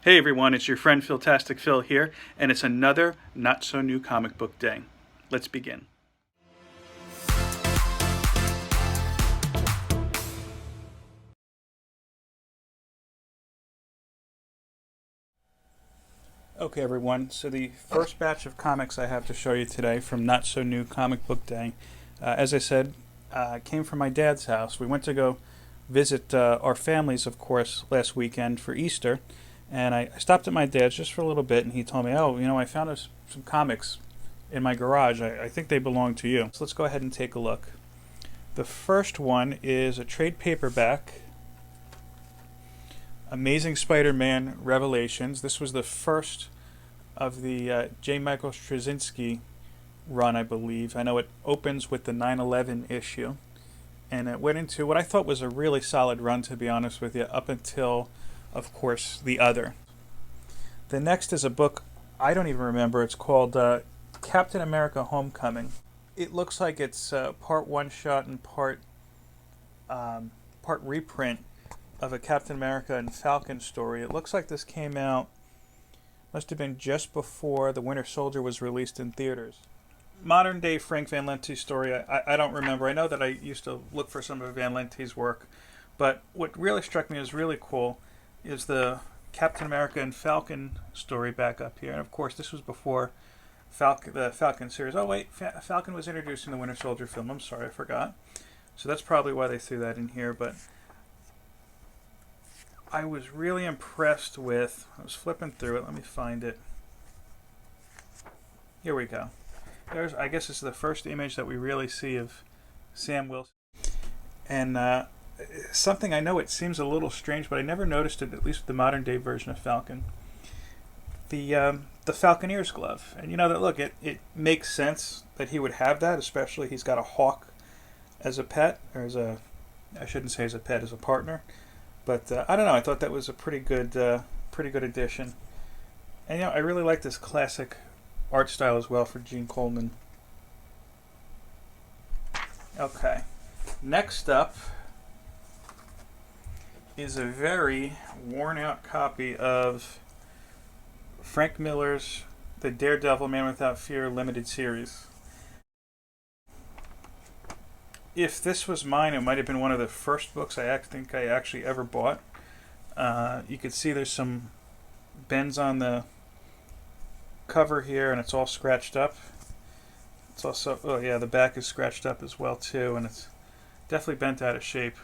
Hey everyone, it's your friend Philtastic Phil here, and it's another not-so-new comic book day. Let's begin. Okay everyone, so the first batch of comics I have to show you today from not-so-new comic book day, as I said, came from my dad's house. We went to go visit our families, of course, last weekend for Easter. And I stopped at my dad's just for a little bit, and he told me, oh, I found some comics in my garage. I think they belong to you. So let's go ahead and take a look. The first one is a trade paperback, Amazing Spider-Man Revelations. This was the first of the J. Michael Straczynski run, I believe. I know it opens with the 9/11 issue. And it went into what I thought was a really solid run, to be honest with you, up until, of course, The Other. The next is a book I don't even remember. It's called Captain America Homecoming. It looks like it's part one shot and part reprint of a Captain America and Falcon story. It looks like this came out, must have been just before The Winter Soldier was released in theaters. Modern day Frank Van Lente's story, I don't remember. I know that I used to look for some of Van Lente's work, but what really struck me as really cool is the Captain America and Falcon story back up here. And of course, this was before the Falcon series. Oh wait, Falcon was introduced in the Winter Soldier film. I'm sorry, I forgot. So that's probably why they threw that in here. But I was really impressed with, I was flipping through it. Let me find it. Here we go. I guess this is the first image that we really see of Sam Wilson. And something I know it seems a little strange, but I never noticed it, at least with the modern day version of Falcon. The Falconeer's glove. And that, look, it makes sense that he would have that, especially he's got a hawk as a pet, or I shouldn't say as a pet, as a partner. But I don't know, I thought that was a pretty good addition. And I really like this classic art style as well for Gene Coleman. Okay, next up is a very worn out copy of Frank Miller's The Daredevil Man Without Fear limited series. If this was mine, it might have been one of the first books I think I actually ever bought. You could see there's some bends on the cover here, and it's all scratched up. It's also, oh yeah, the back is scratched up as well too, and it's definitely bent out of shape.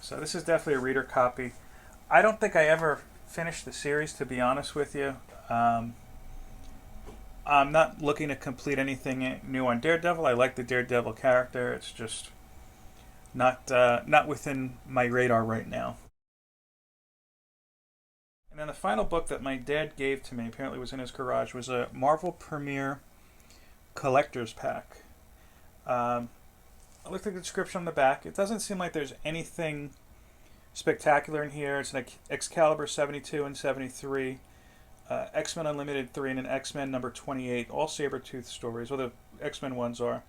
So this is definitely a reader copy. I don't think I ever finished the series, to be honest with you. I'm not looking to complete anything new on Daredevil. I like the Daredevil character. It's just not within my radar right now. And then the final book that my dad gave to me, apparently was in his garage, was a Marvel Premiere Collector's Pack. I looked at the description on the back. It doesn't seem like there's anything spectacular in here. It's an Excalibur 72 and 73, X-Men Unlimited 3, and an X-Men number 28, all Sabretooth stories. Well, the X-Men ones are.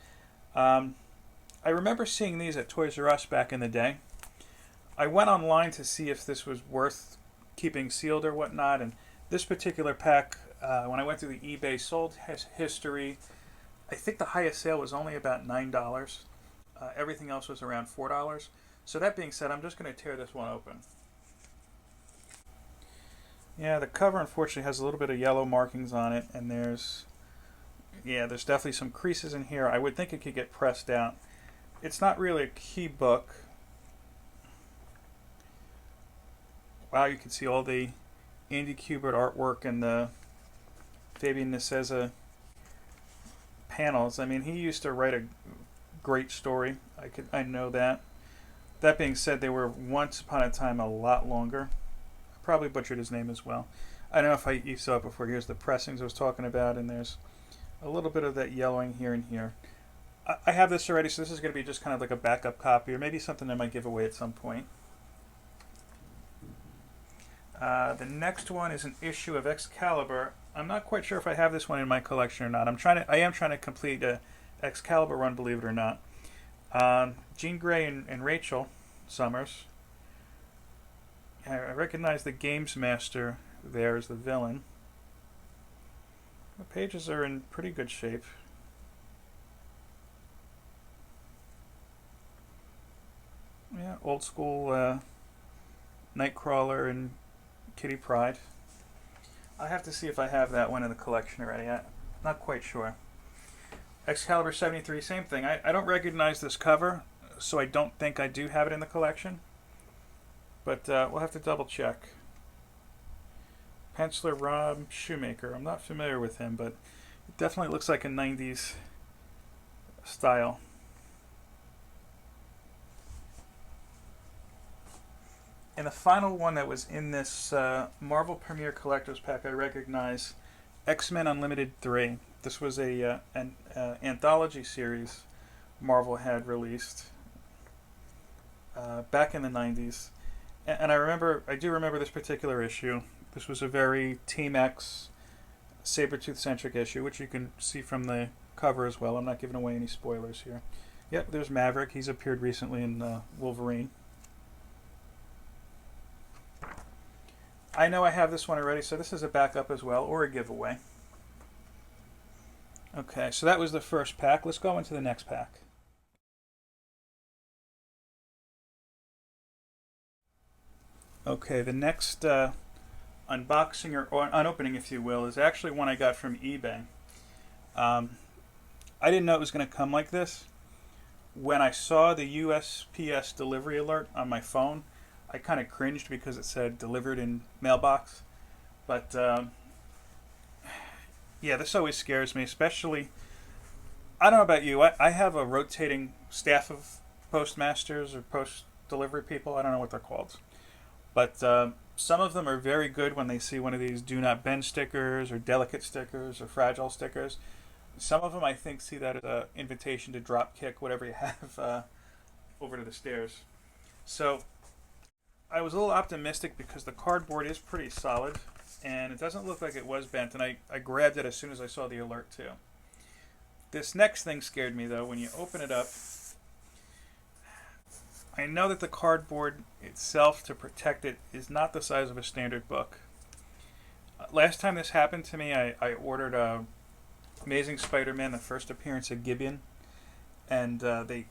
I remember seeing these at Toys R Us back in the day. I went online to see if this was worth keeping sealed or whatnot, and this particular pack, when I went through the eBay sold history, I think the highest sale was only about $9. Everything else was around $4. So that being said, I'm just going to tear this one open. Yeah, the cover unfortunately has a little bit of yellow markings on it, and there's definitely some creases in here. I would think it could get pressed out. It's not really a key book. Wow, you can see all the Andy Kubert artwork and the Fabian Nicieza panels. I mean, he used to write a great story. I know that. That being said, they were once upon a time a lot longer. I probably butchered his name as well. I don't know if you saw it before. Here's the pressings I was talking about, and there's a little bit of that yellowing here and here. I have this already, so this is going to be just kind of like a backup copy, or maybe something I might give away at some point. The next one is an issue of Excalibur. I'm not quite sure if I have this one in my collection or not. I am trying to complete a Excalibur run, believe it or not. Jean Grey and Rachel Summers. I recognize the Games Master there as the villain. The pages are in pretty good shape. Yeah, old school Nightcrawler and Kitty Pryde. I have to see if I have that one in the collection already. I'm not quite sure. Excalibur 73, same thing. I don't recognize this cover, so I don't think I do have it in the collection. But we'll have to double check. Penciler Rob Shoemaker. I'm not familiar with him, but it definitely looks like a 90s style. And the final one that was in this Marvel Premiere Collector's Pack I recognize, X-Men Unlimited 3. This was an anthology series Marvel had released back in the 90s. And I do remember this particular issue. This was a very Team X, Sabretooth-centric issue, which you can see from the cover as well. I'm not giving away any spoilers here. Yep, there's Maverick. He's appeared recently in Wolverine. I know I have this one already, so this is a backup as well, or a giveaway. Okay, so that was the first pack. Let's go into the next pack. Okay, the next unboxing or unopening, if you will, is actually one I got from eBay. I didn't know it was going to come like this. When I saw the USPS delivery alert on my phone, I kind of cringed because it said delivered in mailbox. But yeah, this always scares me, especially, I don't know about you, I have a rotating staff of postmasters or post delivery people. I don't know what they're called. But some of them are very good when they see one of these do not bend stickers or delicate stickers or fragile stickers. Some of them, I think, see that as an invitation to drop kick whatever you have over to the stairs. So I was a little optimistic because the cardboard is pretty solid and it doesn't look like it was bent, and I grabbed it as soon as I saw the alert too. This next thing scared me though. When you open it up, I know that the cardboard itself, to protect it, is not the size of a standard book. Last time this happened to me, I ordered Amazing Spider-Man, the first appearance of Gibeon, and they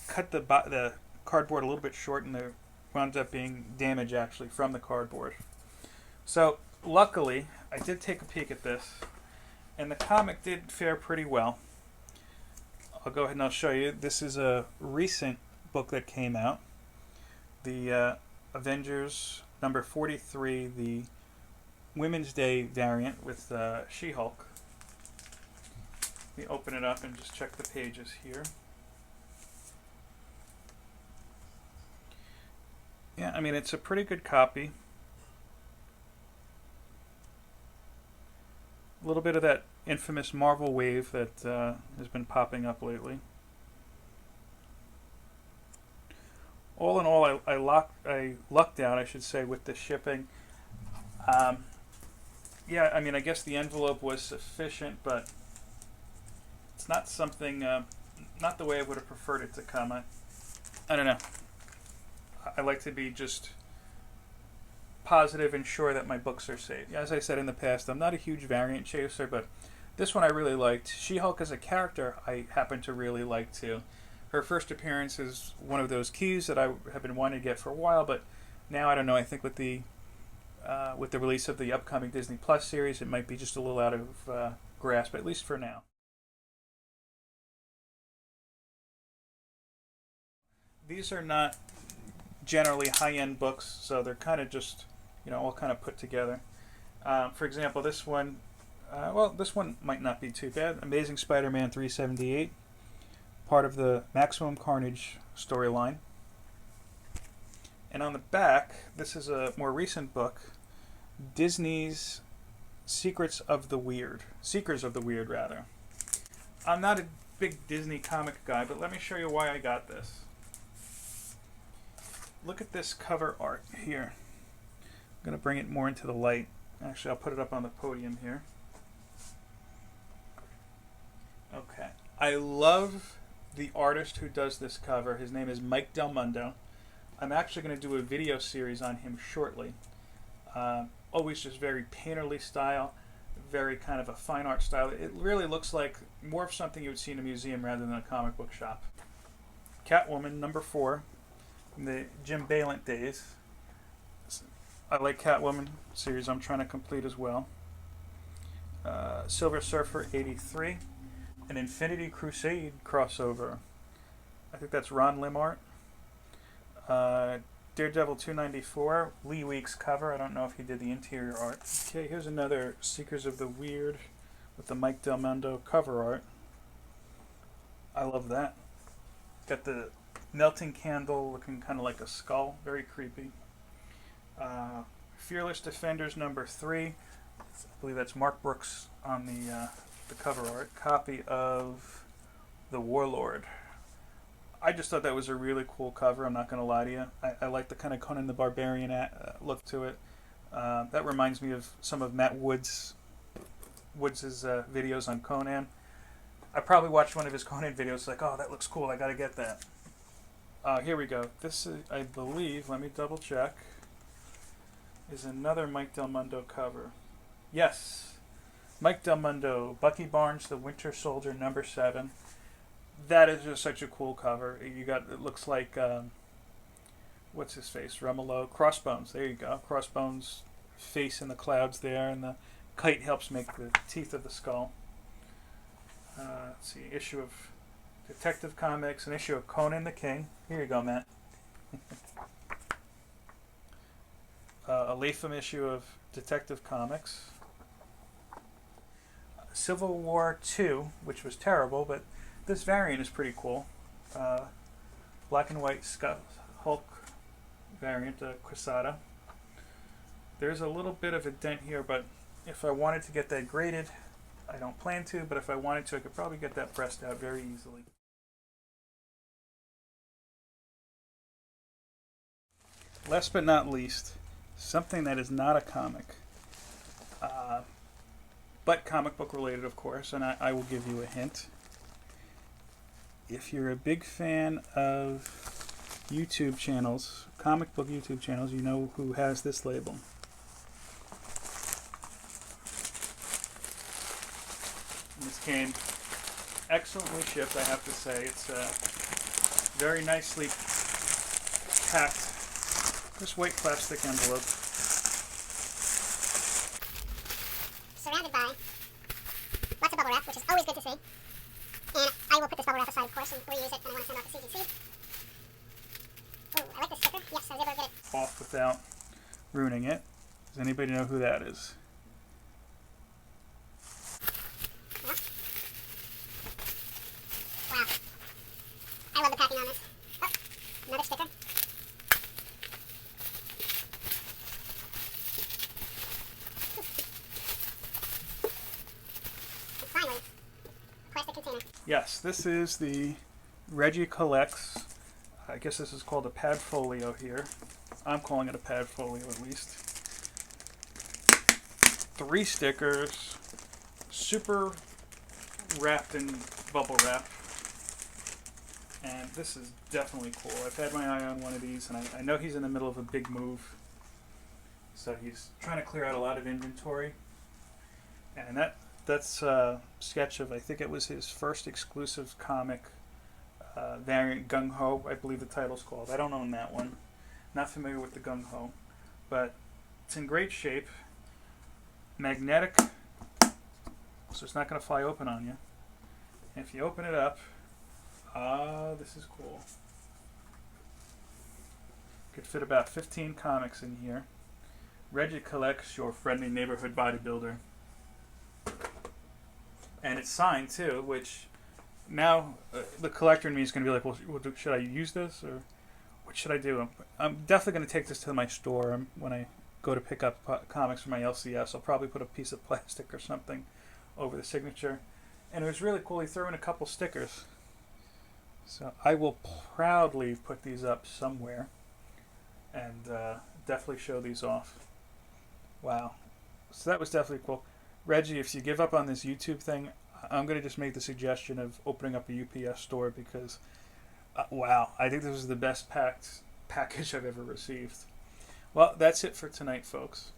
cut the cardboard a little bit short, and there wound up being damage actually from the cardboard. So luckily, I did take a peek at this, and the comic did fare pretty well. I'll go ahead and I'll show you. This is a recent book that came out, the Avengers number 43, the Women's Day variant with She-Hulk. Let me open it up and just check the pages here. Yeah, I mean, it's a pretty good copy. A little bit of that infamous Marvel wave that has been popping up lately. All in all, I lucked out, I should say, with the shipping. Yeah, I mean, I guess the envelope was sufficient, but it's not something, not the way I would have preferred it to come. I don't know. I like to be just positive and sure that my books are safe. As I said in the past, I'm not a huge variant chaser, but this one I really liked. She-Hulk as a character I happen to really like too. Her first appearance is one of those keys that I have been wanting to get for a while, but now I don't know. I think with the release of the upcoming Disney Plus series, it might be just a little out of grasp, at least for now. These are not generally high-end books, so they're kind of just, all kind of put together. For example, this one, this one might not be too bad. Amazing Spider-Man 378. Part of the Maximum Carnage storyline. And on the back, this is a more recent book, Disney's Seekers of the Weird, rather. I'm not a big Disney comic guy, but let me show you why I got this. Look at this cover art here. I'm going to bring it more into the light. Actually, I'll put it up on the podium here. Okay. I love the artist who does this cover. His name is Mike Del Mundo. I'm actually going to do a video series on him shortly. Always just very painterly style, very kind of a fine art style. It really looks like more of something you would see in a museum rather than a comic book shop. Catwoman #4, from the Jim Balent days. I like Catwoman series I'm trying to complete as well. Silver Surfer 83, an Infinity Crusade crossover. I think that's Ron Lim art. Daredevil 294, Lee Week's cover. I don't know if he did the interior art. Okay, here's another Seekers of the Weird with the Mike Del Mundo cover art. I love that. Got the melting candle looking kind of like a skull. Very creepy. Fearless Defenders #3. I believe that's Mark Brooks on the cover art. Copy of The Warlord. I just thought that was a really cool cover. I'm not going to lie to you. I like the kind of Conan the Barbarian look to it. That reminds me of some of Matt Woods' videos on Conan. I probably watched one of his Conan videos like, oh, that looks cool. I got to get that. Here we go. This is, I believe, let me double check, is another Mike Del Mundo cover. Yes. Mike Del Mundo, Bucky Barnes, The Winter Soldier #7. That is just such a cool cover. You got, it looks like, what's his face? Romolo. Crossbones. There you go. Crossbones' face in the clouds there, and the kite helps make the teeth of the skull. Let's see. Issue of Detective Comics, an issue of Conan the King. Here you go, Matt. A Latham issue of Detective Comics. Civil War 2, which was terrible, but this variant is pretty cool. Black and white Hulk variant, Quesada. There's a little bit of a dent here, but if I wanted to get that graded, I don't plan to, but if I wanted to, I could probably get that pressed out very easily. Last but not least, something that is not a comic, but comic book related, of course, and I will give you a hint. If you're a big fan of YouTube channels, comic book YouTube channels, you know who has this label. And this came excellently shipped, I have to say. It's very nicely packed. This white plastic envelope. Surrounded by lots of bubble wrap, which is always good to see. And I will put this bubble wrap aside, of course, and reuse it when I want to send out the CGC. Ooh, I like this sticker. Yes, I was able to get it Off without ruining it. Does anybody know who that is? Yeah. Wow. I love the packing on this. Oh, another sticker. And finally, a plastic container. Yes, this is the Reggie Collects. I guess this is called a pad folio here. I'm calling it a pad folio at least. 3 stickers, super wrapped in bubble wrap. And this is definitely cool. I've had my eye on one of these, and I know he's in the middle of a big move. So he's trying to clear out a lot of inventory. And that's a sketch of, I think it was his first exclusive comic variant, Gung Ho, I believe the title's called. I don't own that one. Not familiar with the Gung Ho. But it's in great shape. Magnetic, so it's not going to fly open on you. And if you open it up, this is cool. Could fit about 15 comics in here. Reggie Collects, your friendly neighborhood bodybuilder. And it's signed too, which now the collector in me is going to be like, well, should I use this or what should I do? I'm definitely going to take this to my store when I go to pick up comics for my LCS. I'll probably put a piece of plastic or something over the signature. And it was really cool. He threw in a couple stickers. So I will proudly put these up somewhere and definitely show these off. Wow. So that was definitely cool. Reggie, if you give up on this YouTube thing, I'm going to just make the suggestion of opening up a UPS store because, wow, I think this is the best package I've ever received. Well, that's it for tonight, folks.